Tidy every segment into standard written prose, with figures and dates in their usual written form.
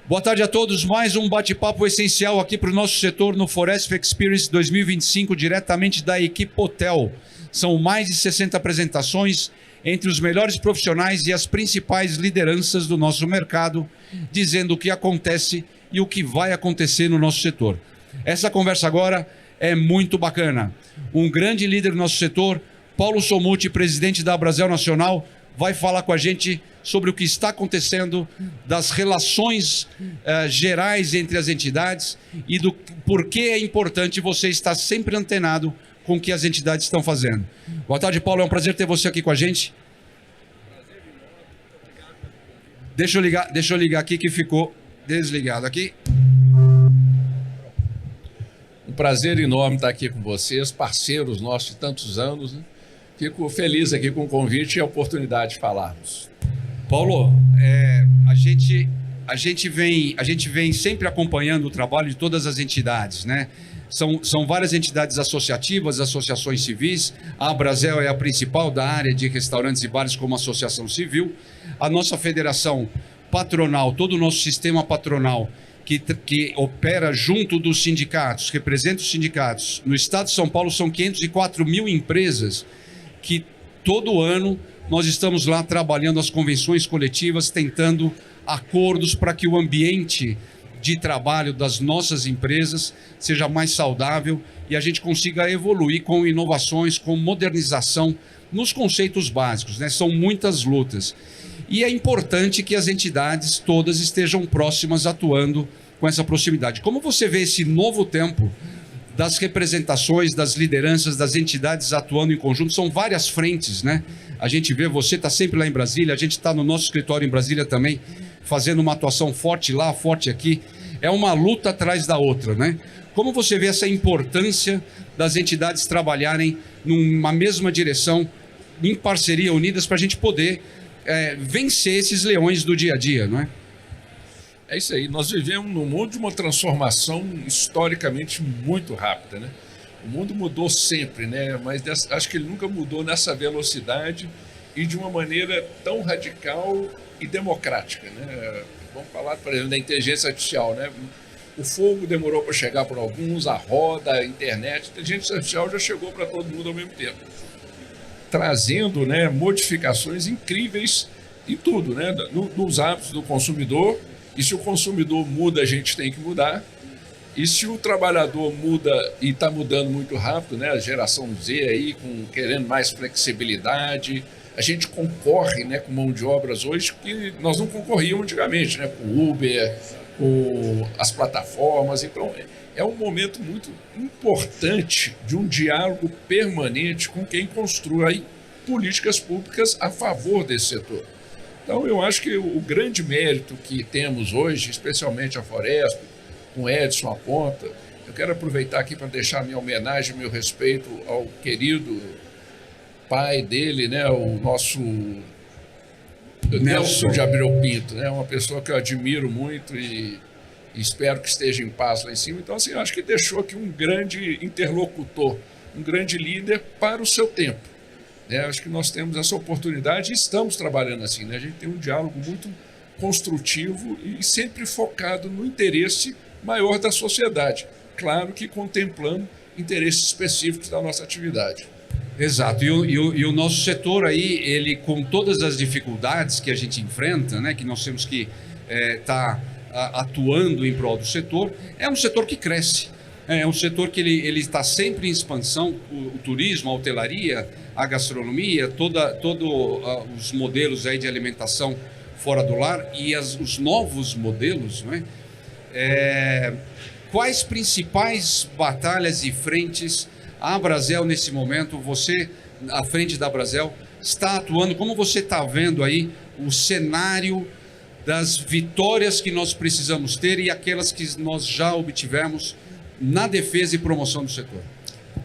Boa tarde a todos, mais um bate-papo essencial aqui para o nosso setor no Foresp Experience 2025, diretamente da equipe Hotel. São mais de 60 apresentações entre os melhores profissionais e as principais lideranças do nosso mercado, dizendo o que acontece e o que vai acontecer no nosso setor. Essa conversa agora é muito bacana. Um grande líder do nosso setor, Paulo Somuti, presidente da Abrazel Nacional, vai falar com a gente sobre o que está acontecendo, das relações gerais entre as entidades e do porquê é importante você estar sempre antenado com o que as entidades estão fazendo. Boa tarde, Paulo, é um prazer ter você aqui com a gente. Deixa eu ligar aqui que ficou desligado aqui. Um prazer enorme estar aqui com vocês, parceiros nossos de tantos anos, né? Fico feliz aqui com o convite e a oportunidade de falarmos. Paulo, a gente vem sempre acompanhando o trabalho de todas as entidades, né? São várias entidades associativas, associações civis. A Abrazel é a principal da área de restaurantes e bares como associação civil. A nossa federação patronal, todo o nosso sistema patronal que opera junto dos sindicatos, representa os sindicatos. No estado de São Paulo são 504 mil empresas que todo ano nós estamos lá trabalhando as convenções coletivas, tentando acordos para que o ambiente de trabalho das nossas empresas seja mais saudável e a gente consiga evoluir com inovações, com modernização nos conceitos básicos, né? São muitas lutas. E é importante que as entidades todas estejam próximas, atuando com essa proximidade. Como você vê esse novo tempo das representações, das lideranças, das entidades atuando em conjunto? São várias frentes, né? A gente vê, você está sempre lá em Brasília, a gente está no nosso escritório em Brasília também, fazendo uma atuação forte lá, forte aqui. É uma luta atrás da outra, né? Como você vê essa importância das entidades trabalharem numa mesma direção, em parceria, unidas, para a gente poder vencer esses leões do dia a dia, não é? É isso aí, nós vivemos num mundo de uma transformação historicamente muito rápida, né? O mundo mudou sempre, né? Mas acho que ele nunca mudou nessa velocidade e de uma maneira tão radical e democrática, né? Vamos falar, por exemplo, da inteligência artificial, né? O fogo demorou para chegar para alguns, a roda, a internet, a inteligência artificial já chegou para todo mundo ao mesmo tempo, trazendo, né, modificações incríveis em tudo, né? Nos hábitos do consumidor. E se o consumidor muda, a gente tem que mudar. E se o trabalhador muda e está mudando muito rápido, né? A geração Z aí querendo mais flexibilidade, a gente concorre, né, com mão de obras hoje que nós não concorríamos antigamente, né? Com o Uber, com as plataformas. Então é um momento muito importante de um diálogo permanente com quem constrói políticas públicas a favor desse setor. Então, eu acho que o grande mérito que temos hoje, especialmente a Foresp, com Edson à ponta, eu quero aproveitar aqui para deixar minha homenagem, meu respeito ao querido pai dele, né, o nosso Nelson de Abreu Pinto, né, uma pessoa que eu admiro muito e espero que esteja em paz lá em cima. Então, assim, eu acho que deixou aqui um grande interlocutor, um grande líder para o seu tempo. Acho que nós temos essa oportunidade e estamos trabalhando assim, né? A gente tem um diálogo muito construtivo e sempre focado no interesse maior da sociedade. Claro que contemplando interesses específicos da nossa atividade. Exato, e o nosso setor aí, ele com todas as dificuldades que a gente enfrenta, né, que nós temos que estar atuando em prol do setor, é um setor que cresce. É um setor que ele está sempre em expansão, o turismo, a hotelaria, a gastronomia, todos os modelos aí de alimentação fora do lar e os novos modelos, não é? Quais principais batalhas e frentes a Abrazel nesse momento, você à frente da Abrazel, está atuando? Como você está vendo aí o cenário das vitórias que nós precisamos ter e aquelas que nós já obtivemos na defesa e promoção do setor?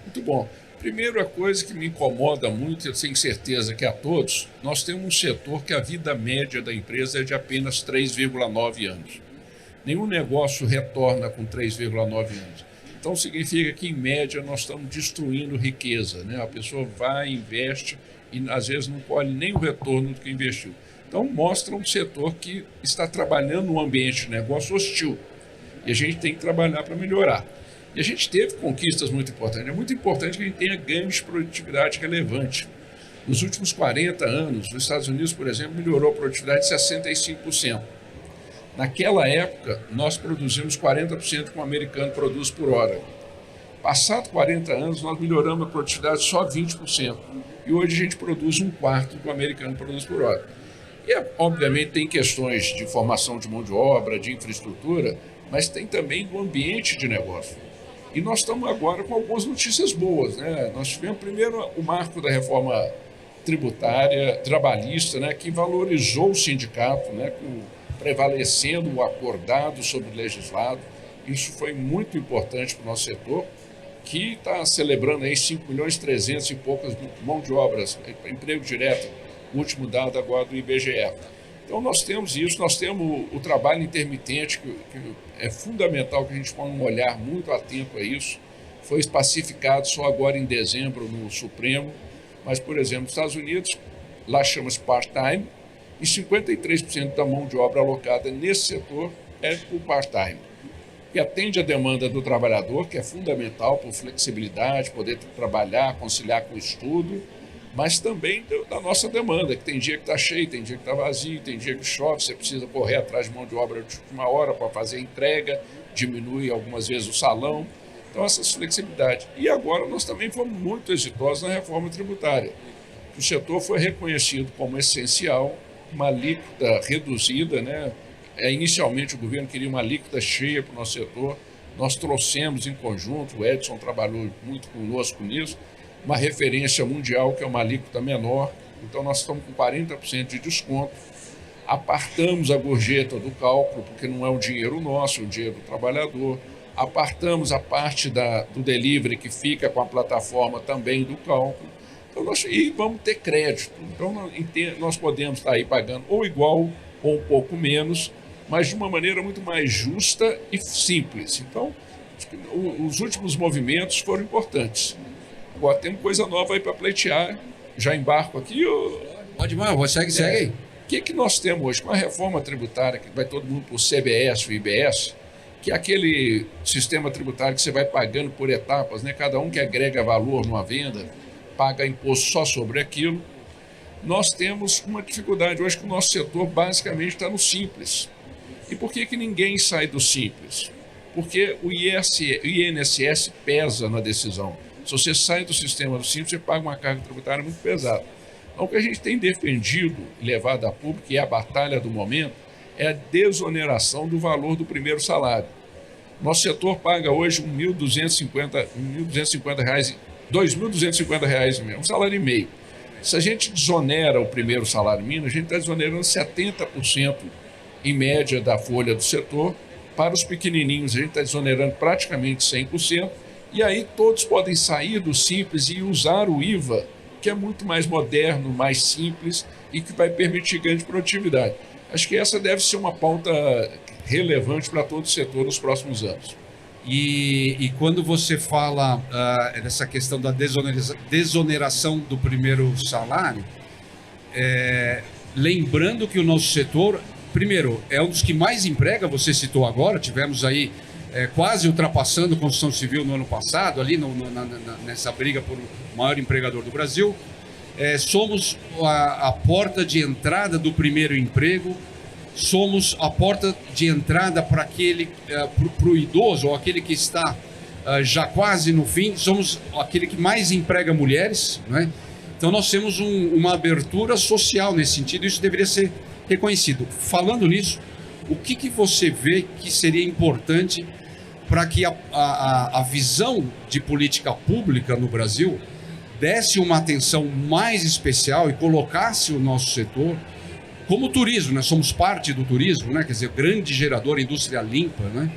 Muito bom. Primeiro, a coisa que me incomoda muito, eu tenho certeza que a todos, nós temos um setor que a vida média da empresa é de apenas 3,9 anos. Nenhum negócio retorna com 3,9 anos. Então significa que, em média, nós estamos destruindo riqueza, né? A pessoa vai, investe e às vezes não colhe nem o retorno do que investiu. Então mostra um setor que está trabalhando num ambiente de negócio hostil. E a gente tem que trabalhar para melhorar. E a gente teve conquistas muito importantes. É muito importante que a gente tenha ganhos de produtividade relevante. Nos últimos 40 anos, nos Estados Unidos, por exemplo, melhorou a produtividade de 65%. Naquela época, nós produzimos 40% que o americano produz por hora. Passado 40 anos, nós melhoramos a produtividade só 20%. E hoje a gente produz um quarto do que o americano produz por hora. E, obviamente, tem questões de formação de mão de obra, de infraestrutura, mas tem também do ambiente de negócio. E nós estamos agora com algumas notícias boas, né? Nós tivemos primeiro o marco da reforma tributária, trabalhista, né, que valorizou o sindicato, né, prevalecendo o acordado sobre o legislado. Isso foi muito importante para o nosso setor, que está celebrando aí 5.300.000 e poucas mão de obras, emprego direto, o último dado agora do IBGE. Então nós temos isso, nós temos o trabalho intermitente, que é fundamental que a gente ponha um olhar muito atento a isso. Foi pacificado só agora em dezembro no Supremo, mas, por exemplo, nos Estados Unidos, lá chama-se part-time, e 53% da mão de obra alocada nesse setor é por part-time. E atende a demanda do trabalhador, que é fundamental por flexibilidade, poder trabalhar, conciliar com o estudo, mas também da nossa demanda, que tem dia que está cheio, tem dia que está vazio, tem dia que chove, você precisa correr atrás de mão de obra de última hora para fazer a entrega, diminui algumas vezes o salão. Então, essas flexibilidades. E agora nós também fomos muito exitosos na reforma tributária. O setor foi reconhecido como essencial, uma alíquota reduzida, né? Inicialmente o governo queria uma alíquota cheia para o nosso setor. Nós trouxemos em conjunto, o Edson trabalhou muito conosco nisso, uma referência mundial que é uma alíquota menor. Então nós estamos com 40% de desconto. Apartamos a gorjeta do cálculo, porque não é um dinheiro nosso, é um dinheiro do trabalhador. Apartamos a parte do delivery que fica com a plataforma também do cálculo. Então, e vamos ter crédito. Então nós podemos estar aí pagando ou igual ou um pouco menos, mas de uma maneira muito mais justa e simples. Então, os últimos movimentos foram importantes. Agora temos coisa nova aí para pleitear. Já embarco aqui. Pode, mano, segue aí. O que nós temos hoje? Com a reforma tributária, que vai todo mundo para o CBS, o IBS, que é aquele sistema tributário que você vai pagando por etapas, né? Cada um que agrega valor numa venda, paga imposto só sobre aquilo. Nós temos uma dificuldade hoje que o nosso setor basicamente está no simples. E por que ninguém sai do simples? Porque o INSS pesa na decisão. Se você sai do sistema do simples, você paga uma carga tributária muito pesada. Então, o que a gente tem defendido e levado a público, que é a batalha do momento, é a desoneração do valor do primeiro salário. Nosso setor paga hoje R$ 1.250, R$ 2.250, um salário e meio. Se a gente desonera o primeiro salário mínimo, a gente está desonerando 70% em média da folha do setor. Para os pequenininhos, a gente está desonerando praticamente 100%. E aí todos podem sair do simples e usar o IVA, que é muito mais moderno, mais simples e que vai permitir ganho de produtividade. Acho que essa deve ser uma pauta relevante para todo o setor nos próximos anos. E quando você fala dessa questão da desoneração do primeiro salário, lembrando que o nosso setor, primeiro, é um dos que mais emprega, você citou agora, tivemos aí quase ultrapassando a construção civil no ano passado, ali nessa briga por o maior empregador do Brasil. Somos a porta de entrada do primeiro emprego, somos a porta de entrada para o idoso, ou aquele que está já quase no fim, somos aquele que mais emprega mulheres, né? Então nós temos uma abertura social nesse sentido, isso deveria ser reconhecido. Falando nisso, o que você vê que seria importante para que a visão de política pública no Brasil desse uma atenção mais especial e colocasse o nosso setor como o turismo, né? Somos parte do turismo, né? Quer dizer, grande gerador, indústria limpa, né?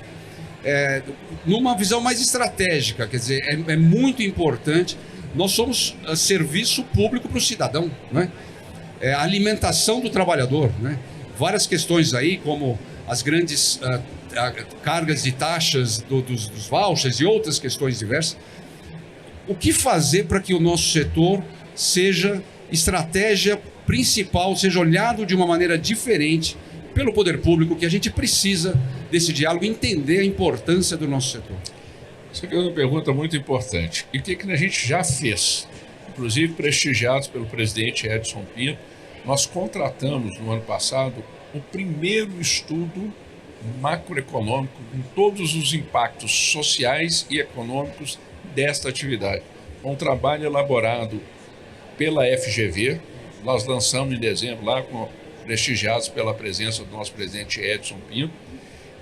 Numa visão mais estratégica, quer dizer, é muito importante. Nós somos serviço público para o cidadão, né? A alimentação do trabalhador, né? Várias questões aí, como as grandes cargas de taxas dos vouchers e outras questões diversas. O que fazer para que o nosso setor seja estratégia principal, seja olhado de uma maneira diferente pelo poder público, que a gente precisa desse diálogo, entender a importância do nosso setor? Essa é uma pergunta muito importante. E o que a gente já fez? Inclusive, prestigiados pelo presidente Edson Pinto, nós contratamos no ano passado o primeiro estudo macroeconômico com todos os impactos sociais e econômicos desta atividade. Um trabalho elaborado pela FGV, nós lançamos em dezembro lá, prestigiados pela presença do nosso presidente Edson Pinto,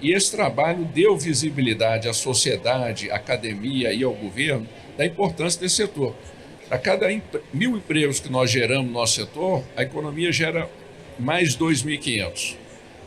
e esse trabalho deu visibilidade à sociedade, à academia e ao governo da importância desse setor. A cada 1.000 empregos que nós geramos no nosso setor, a economia gera mais 2.500.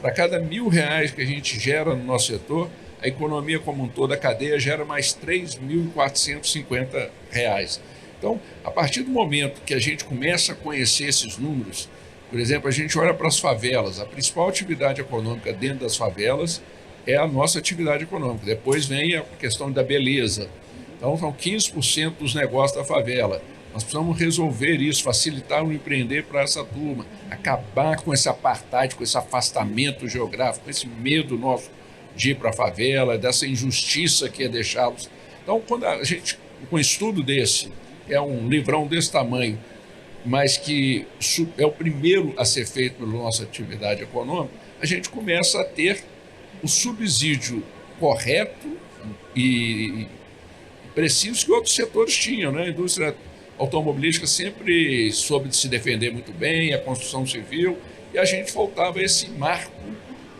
Para cada R$1.000 que a gente gera no nosso setor, a economia como um todo, a cadeia, gera mais R$3.450. Então, a partir do momento que a gente começa a conhecer esses números, por exemplo, a gente olha para as favelas, a principal atividade econômica dentro das favelas é a nossa atividade econômica. Depois vem a questão da beleza. Então, são 15% dos negócios da favela. Nós precisamos resolver isso, facilitar o empreender para essa turma, acabar com esse apartheid, com esse afastamento geográfico, com esse medo nosso de ir para a favela, dessa injustiça que é deixá-los. Então, quando a gente, com um estudo desse, é um livrão desse tamanho, mas que é o primeiro a ser feito pela nossa atividade econômica, a gente começa a ter o subsídio correto e preciso que outros setores tinham, né? A indústria automobilística sempre soube se defender muito bem, a construção civil, e a gente faltava esse marco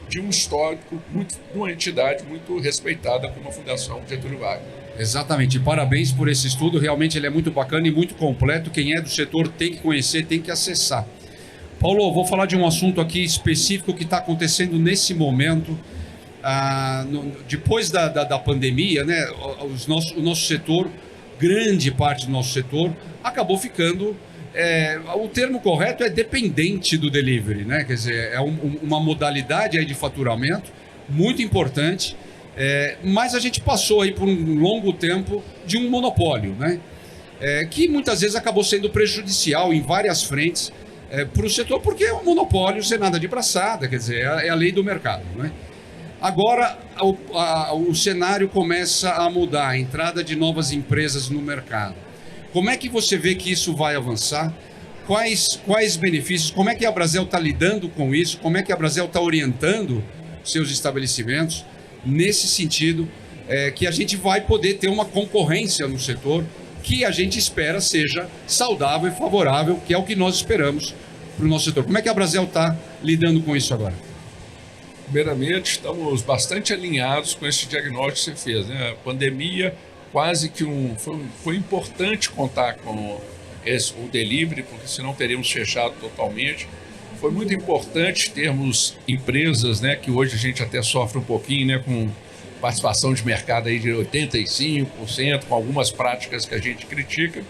de um histórico, de uma entidade muito respeitada como a Fundação Getúlio Vargas. Exatamente, parabéns por esse estudo, realmente ele é muito bacana e muito completo, quem é do setor tem que conhecer, tem que acessar. Paulo, vou falar de um assunto aqui específico que está acontecendo nesse momento, depois da pandemia, né, o nosso setor, grande parte do nosso setor, acabou ficando, o termo correto é dependente do delivery, né? Quer dizer, é uma modalidade aí de faturamento muito importante, mas a gente passou aí por um longo tempo de um monopólio, né? Que muitas vezes acabou sendo prejudicial em várias frentes para o setor, porque é um monopólio sem nada de braçada, quer dizer, é a lei do mercado, né? Agora o cenário começa a mudar, a entrada de novas empresas no mercado. Como é que você vê que isso vai avançar? Quais benefícios? Como é que a Brasel está lidando com isso? Como é que a Brasel está orientando seus estabelecimentos nesse sentido, que a gente vai poder ter uma concorrência no setor que a gente espera seja saudável e favorável, que é o que nós esperamos para o nosso setor. Como é que a Brasel está lidando com isso agora? Primeiramente, estamos bastante alinhados com esse diagnóstico que você fez, né? A pandemia quase que foi importante contar com o delivery, porque senão teríamos fechado totalmente. Foi muito importante termos empresas, né, que hoje a gente até sofre um pouquinho, né, com participação de mercado aí de 85%, com algumas práticas que a gente critica,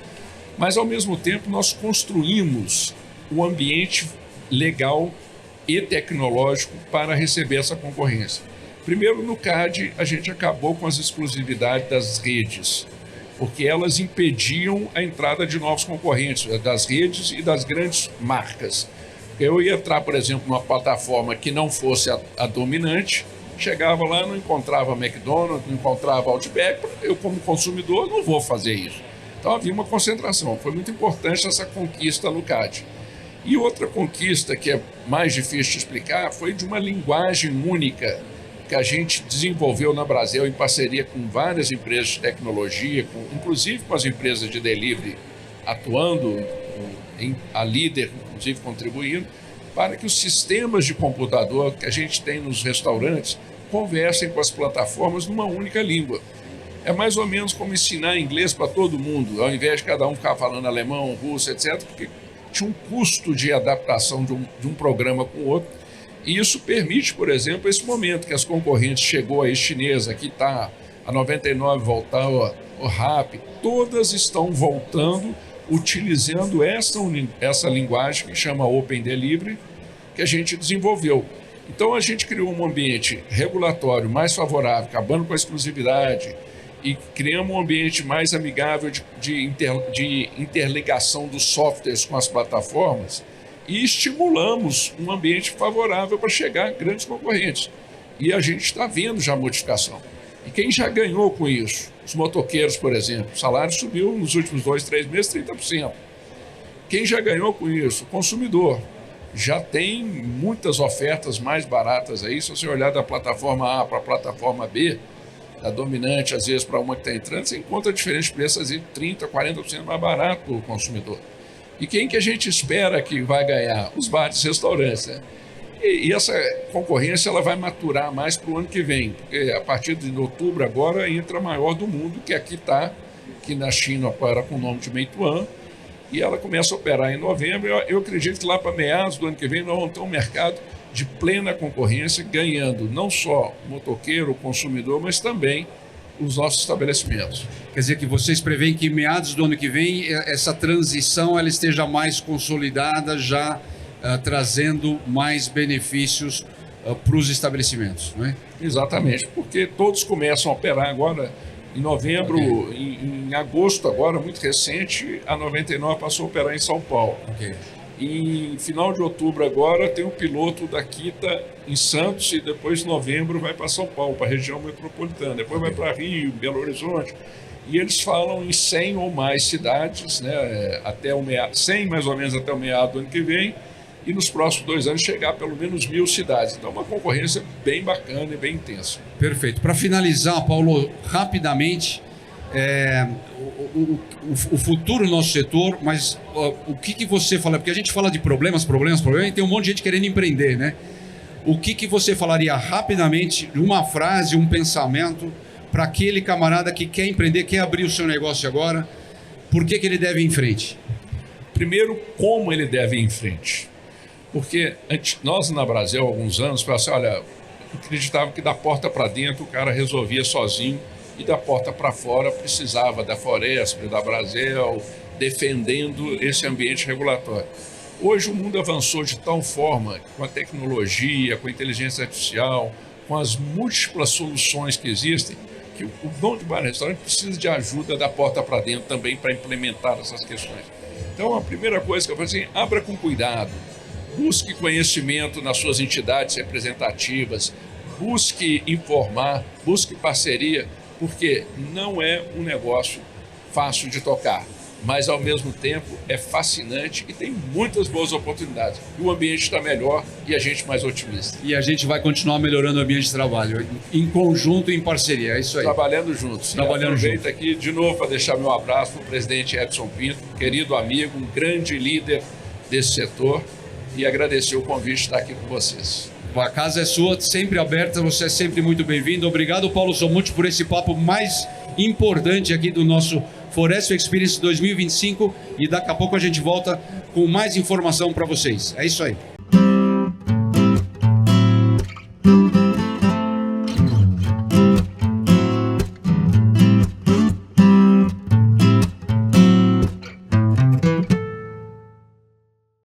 mas ao mesmo tempo nós construímos um ambiente legal e tecnológico para receber essa concorrência. Primeiro, no CAD, a gente acabou com as exclusividades das redes, porque elas impediam a entrada de novos concorrentes, das redes e das grandes marcas. Eu ia entrar, por exemplo, numa plataforma que não fosse a dominante, chegava lá, não encontrava McDonald's, não encontrava Outback, eu como consumidor não vou fazer isso. Então havia uma concentração, foi muito importante essa conquista no CAD. E outra conquista que é mais difícil de explicar foi de uma linguagem única que a gente desenvolveu na Brasel em parceria com várias empresas de tecnologia, inclusive com as empresas de delivery atuando, a líder inclusive contribuindo, para que os sistemas de computador que a gente tem nos restaurantes conversem com as plataformas numa única língua. É mais ou menos como ensinar inglês para todo mundo, ao invés de cada um ficar falando alemão, russo, etc., porque tinha um custo de adaptação de um programa com o outro. E isso permite, por exemplo, esse momento que as concorrentes chegou aí, chinesa, que está a 99 voltar, o RAP, todas estão voltando, utilizando essa linguagem que chama Open Delivery, que a gente desenvolveu. Então a gente criou um ambiente regulatório mais favorável, acabando com a exclusividade, e criamos um ambiente mais amigável de interligação dos softwares com as plataformas, e estimulamos um ambiente favorável para chegar a grandes concorrentes. E a gente está vendo já a modificação. E quem já ganhou com isso? Os motoqueiros, por exemplo. O salário subiu nos últimos 2, 3 meses 30%. Quem já ganhou com isso? O consumidor. Já tem muitas ofertas mais baratas aí. Se você olhar da plataforma A para a plataforma B, da dominante, às vezes, para uma que está entrando, você encontra diferentes preços de 30%, 40% mais barato para o consumidor. E quem que a gente espera que vai ganhar? Os bares e restaurantes, né? E essa concorrência ela vai maturar mais para o ano que vem, porque a partir de outubro agora entra a maior do mundo, que aqui está, que na China opera com o nome de Meituan, e ela começa a operar em novembro. Eu acredito que lá para meados do ano que vem nós vamos ter um mercado de plena concorrência, ganhando não só o motoqueiro, o consumidor, mas também os nossos estabelecimentos. Quer dizer que vocês preveem que meados do ano que vem essa transição ela esteja mais consolidada, já trazendo mais benefícios para os estabelecimentos, não é? Exatamente, porque todos começam a operar agora em novembro, okay. Em agosto agora, muito recente, a 99 passou a operar em São Paulo. Okay. E em final de outubro agora tem um piloto da Kita em Santos e depois em novembro vai para São Paulo, para a região metropolitana, depois vai para Rio, Belo Horizonte. E eles falam em 100 ou mais cidades, né, até o meado, 100 mais ou menos até o meado do ano que vem, e nos próximos 2 anos chegar a pelo menos 1.000 cidades. Então, uma concorrência bem bacana e bem intensa. Perfeito. Para finalizar, Paulo, rapidamente, o futuro do nosso setor, mas o que você fala? Porque a gente fala de problemas, e tem um monte de gente querendo empreender, né? O que você falaria rapidamente, uma frase, um pensamento, para aquele camarada que quer empreender, quer abrir o seu negócio agora, por que ele deve ir em frente? Primeiro, como ele deve ir em frente. Porque nós na Brasil, há alguns anos, falamos assim, olha, acreditava que da porta para dentro o cara resolvia sozinho e da porta para fora precisava da Foresp, da Brasel, defendendo esse ambiente regulatório. Hoje o mundo avançou de tal forma, com a tecnologia, com a inteligência artificial, com as múltiplas soluções que existem, que o dono de bar e restaurante precisa de ajuda da porta para dentro também para implementar essas questões. Então a primeira coisa que eu falo assim, abra com cuidado. Busque conhecimento nas suas entidades representativas, busque informar, busque parceria, porque não é um negócio fácil de tocar, mas ao mesmo tempo é fascinante e tem muitas boas oportunidades. E o ambiente está melhor e a gente mais otimista. E a gente vai continuar melhorando o ambiente de trabalho, em conjunto e em parceria, é isso aí. Trabalhando juntos. Trabalhando juntos. Aqui de novo para deixar meu abraço para o presidente Edson Pinto, querido amigo, um grande líder desse setor, e agradecer o convite de estar aqui com vocês. A casa é sua, sempre aberta, você é sempre muito bem-vindo. Obrigado, Paulo Somuth, por esse papo mais importante aqui do nosso Foresp Experience 2025 e daqui a pouco a gente volta com mais informação para vocês. É isso aí.